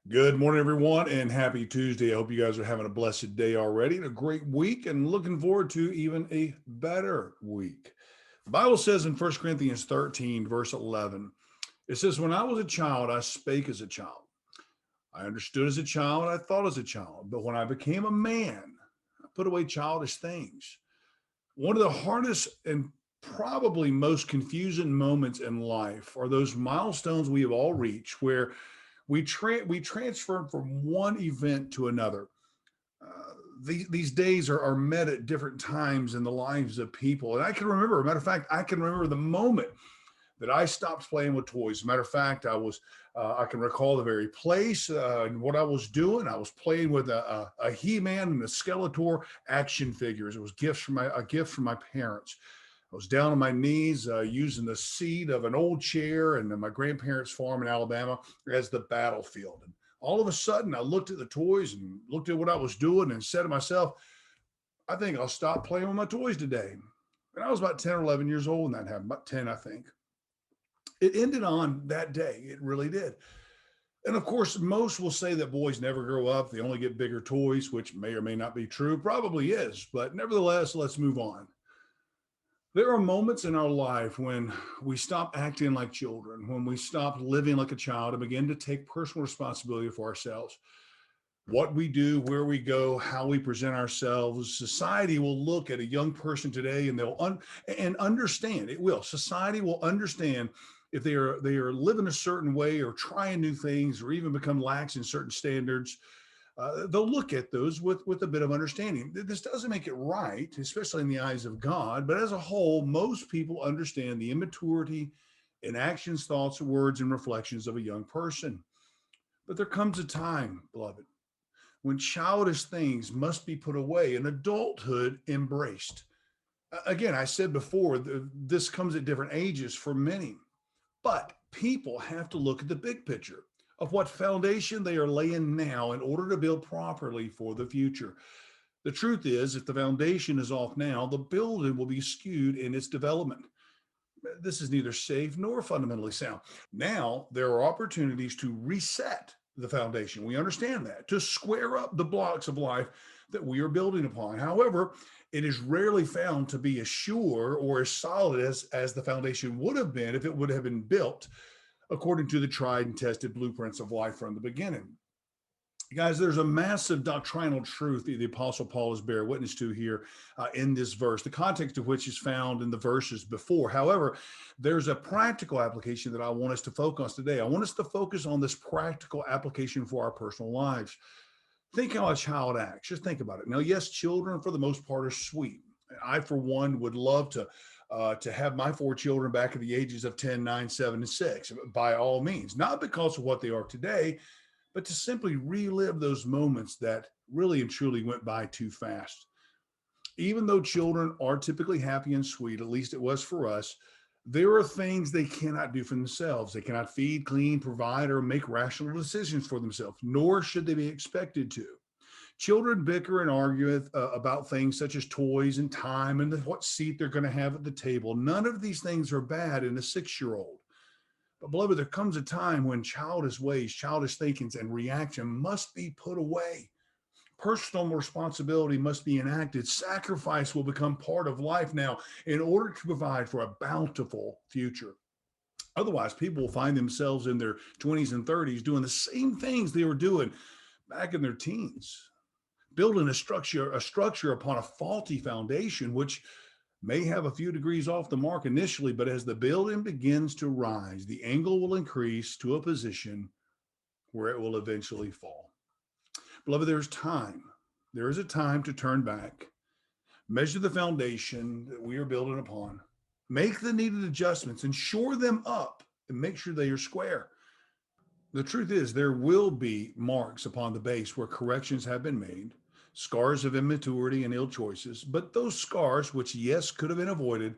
Good morning, everyone, and happy Tuesday. I hope you guys are having a blessed day already and a great week and looking forward to even a better week. The Bible says in 1 Corinthians 13, verse 11, it says, "When I was a child, I spake as a child. I understood as a child, I thought as a child. But when I became a man, I put away childish things." One of the hardest and probably most confusing moments in life are those milestones we have all reached where we transfer from one event to another. These days are met at different times in the lives of people. And I can remember, matter of fact, I can remember the moment that I stopped playing with toys. As a matter of fact, I can recall the very place and what I was doing. I was playing with a He-Man and a Skeletor action figures. It was a gift from my parents. I was down on my knees using the seat of an old chair and my grandparents' farm in Alabama as the battlefield. And all of a sudden, I looked at the toys and looked at what I was doing and said to myself, I think I'll stop playing with my toys today. And I was about 10 or 11 years old when that happened, about 10, I think. It ended on that day. It really did. And of course, most will say that boys never grow up. They only get bigger toys, which may or may not be true. Probably is. But nevertheless, let's move on. There are moments in our life when we stop acting like children, when we stop living like a child and begin to take personal responsibility for ourselves. What we do, where we go, how we present ourselves. Society will look at a young person today and and understand. It will. Society will understand if they are living a certain way or trying new things or even become lax in certain standards. They'll look at those with a bit of understanding. This doesn't make it right, especially in the eyes of God, but as a whole, most people understand the immaturity in actions, thoughts, words, and reflections of a young person. But there comes a time, beloved, when childish things must be put away and adulthood embraced. Again, I said before, this comes at different ages for many. But people have to look at the big picture of what foundation they are laying now in order to build properly for the future. The truth is, if the foundation is off now, the building will be skewed in its development. This is neither safe nor fundamentally sound. Now, there are opportunities to reset the foundation. We understand that, to square up the blocks of life that we are building upon. However, it is rarely found to be as sure or as solid as the foundation would have been if it would have been built according to the tried and tested blueprints of life from the beginning. Guys, there's a massive doctrinal truth that the Apostle Paul is bearing witness to here in this verse, the context of which is found in the verses before. However, there's a practical application that I want us to focus on today. I want us to focus on this practical application for our personal lives. Think how a child acts. Just think about it. Now, yes, children for the most part are sweet. I, for one, would love to have my four children back at the ages of 10, 9, 7, and 6, by all means, not because of what they are today, but to simply relive those moments that really and truly went by too fast. Even though children are typically happy and sweet, at least it was for us, there are things they cannot do for themselves. They cannot feed, clean, provide, or make rational decisions for themselves, nor should they be expected to. Children bicker and argue about things such as toys and time and what seat they're going to have at the table. None of these things are bad in a 6-year-old. But beloved, there comes a time when childish ways, childish thinkings, and reaction must be put away. Personal responsibility must be enacted. Sacrifice will become part of life now in order to provide for a bountiful future. Otherwise, people will find themselves in their 20s and 30s doing the same things they were doing back in their teens, building a structure upon a faulty foundation, which may have a few degrees off the mark initially, but as the building begins to rise, the angle will increase to a position where it will eventually fall. Beloved, there's time. There is a time to turn back, measure the foundation that we are building upon, make the needed adjustments, and shore them up and make sure they are square. The truth is, there will be marks upon the base where corrections have been made, scars of immaturity and ill choices, but those scars, which yes, could have been avoided,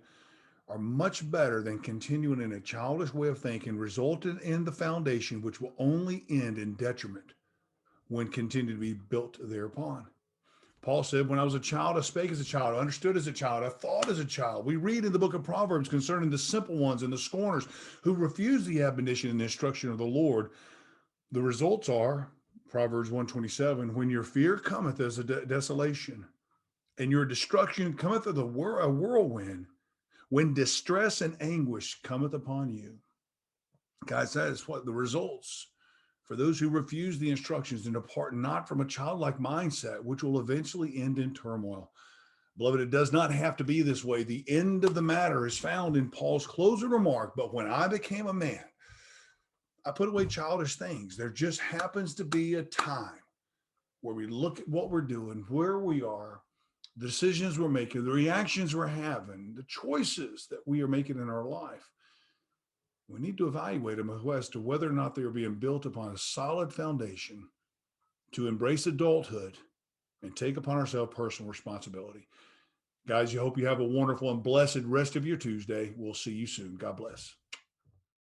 are much better than continuing in a childish way of thinking, resulting in the foundation which will only end in detriment when continued to be built thereupon. Paul said, when I was a child, I spake as a child, I understood as a child, I thought as a child. We read in the book of Proverbs concerning the simple ones and the scorners who refuse the admonition and the instruction of the Lord. The results are Proverbs 127, when your fear cometh as a desolation, and your destruction cometh as a whirlwind, when distress and anguish cometh upon you. Guys, that is what the results for those who refuse the instructions and depart not from a childlike mindset, which will eventually end in turmoil. Beloved, it does not have to be this way. The end of the matter is found in Paul's closing remark. But when I became a man, I put away childish things. There just happens to be a time where we look at what we're doing, where we are, the decisions we're making, the reactions we're having, the choices that we are making in our life. We need to evaluate them as to whether or not they are being built upon a solid foundation to embrace adulthood and take upon ourselves personal responsibility. Guys, I hope you have a wonderful and blessed rest of your Tuesday. We'll see you soon. God bless.